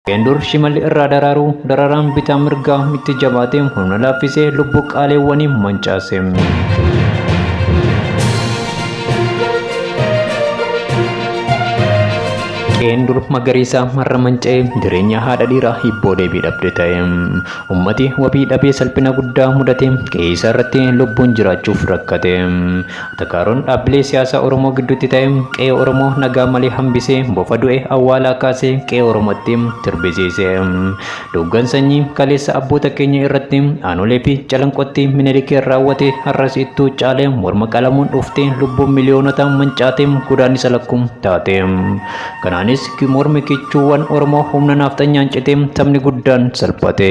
Qeen dur shimalli irraa daraaru dararaan bitaa mirgaa itti jabaatee humna laaffisee lubbuu qaaleewwanii mancaase. Qeen dur magariisa marra manca'ee jireenya haadha dhiiraa hibboo deebii dhabde ta'e. Ummati wabii dhabee salphina guddaa mudate qe'ee isaa irratti lubbuun jiraachuuf rakkate. Takaaroon dhaabbilee siyaasaa Oromoo gidduutti ta'e qe'ee Oromoo nagaa malee hambisee bofa du'e awwaalaa kaasee qe'ee Oromootti sirbisiise. Duggan sanyii kaleessa abboota keenya irratti aanolee fi calanqootti Minilikii raawwate har'as ittuu caalee morma qalamuun dhuftee lubbuun miliyoonota mancaatee godaannisa lakkum taate. Kanaanis mormi kichuuwwan Oromoo humna nafxanyaan citee sabni guddaan salphate.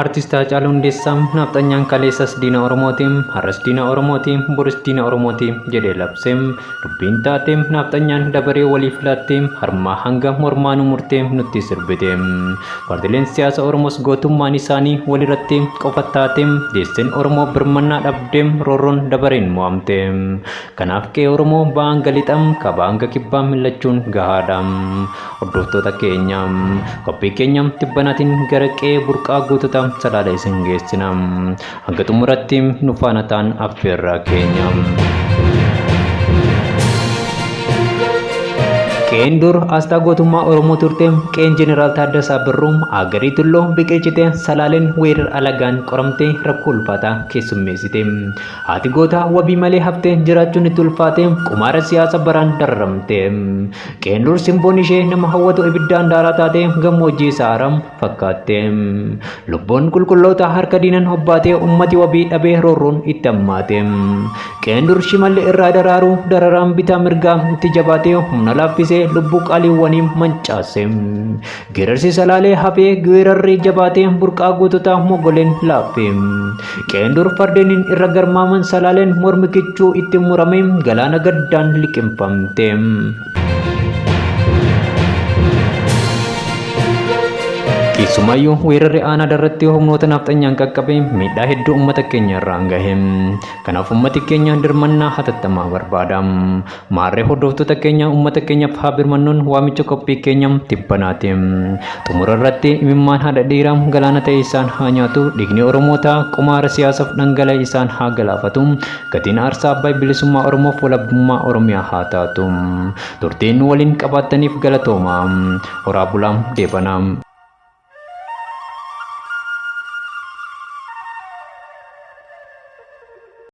Artist Haacaaluu Hundeessaa nafxanyaan kaleessas diina Oromooti, har'as diina Oromooti, boris diina Oromooti jedhee labsee dubbiin taatee nafxanyaan dabaree waliif laattee harmaa hanga mormaanuu murtee nutti sirbite. Paartileen siyaasa Oromoos gootummaan isaanii walirratti qofa taatee deesseen Oromoo birmannaa dhabdee roorroon dabareen mo'amte. Kanaaf qe'ee Oromoo ba'aan galixam kabaa hanga kibbaa millachuun gahaadha. Hordoftoota keenya qophii keenya tibbanaatiin gara qe'ee burqaa guututa salaala isin geessina. Hanga xumuratti nu faana ta'aa affeerraa keenya. Qeen dur asxaa gootummaa Oromoo turte qeen Jeneraal Taaddasaa Birruu agarii tulloo biqilchite salaaleen weerar alagaan qoramtee rakkoo ulfaataa keessummeessite. Haati gootaa wabii malee haftee jiraachuun itti ulfaate qumaara siyaasa baraan dararamte. Qeen dur simboon ishee nama hawwatu ibiddaan daaraa taate gammoojjii saaram fakkaatte. Lubboon qulqulloota harka diinan hobbaatee ummati wabii dhabee roorroon itti hammaate. Qeen dur shimalli irraa daraaru dararaan bitaa mirgaa itti jabaatee humna laaffisee lubbuu qaaliiwwanii mancaase. Geerarsi salaalee hafee geerarri jabaatee burqaa guututaa mogoleen laaffe. Qeen dur fardeeniin irra garmaaman salaaleen mormi kichuu itti murame galaana gaddaan liqimfamte. Keessumayyuu weerarri aanaa darratti humnoota nafxanyaan qaqqabe miidhaa hedduu uummata keenya irraan gahe. Kanaaf uummati keenya dirmannaa hatattamaa barbaada. Maarree hordoftoota keenya uummata keenyaaf haa birmannuun waamicha qophii keenya tibbanaati. Xumura irratti imimmaan haadha dhiiraa galaana ta'e isaan haa nyaatu, dhiigni Oromootaa qumaara siyaasaaf dhangala'e isaan haa galaafatu. Gatiin aarsaa abbaa bilisummaa Oromoof walabummaa Oromiyaa haa taatu. Turtiin waliin qabaattaniif galatooma. Horaa bulaa deebanaa.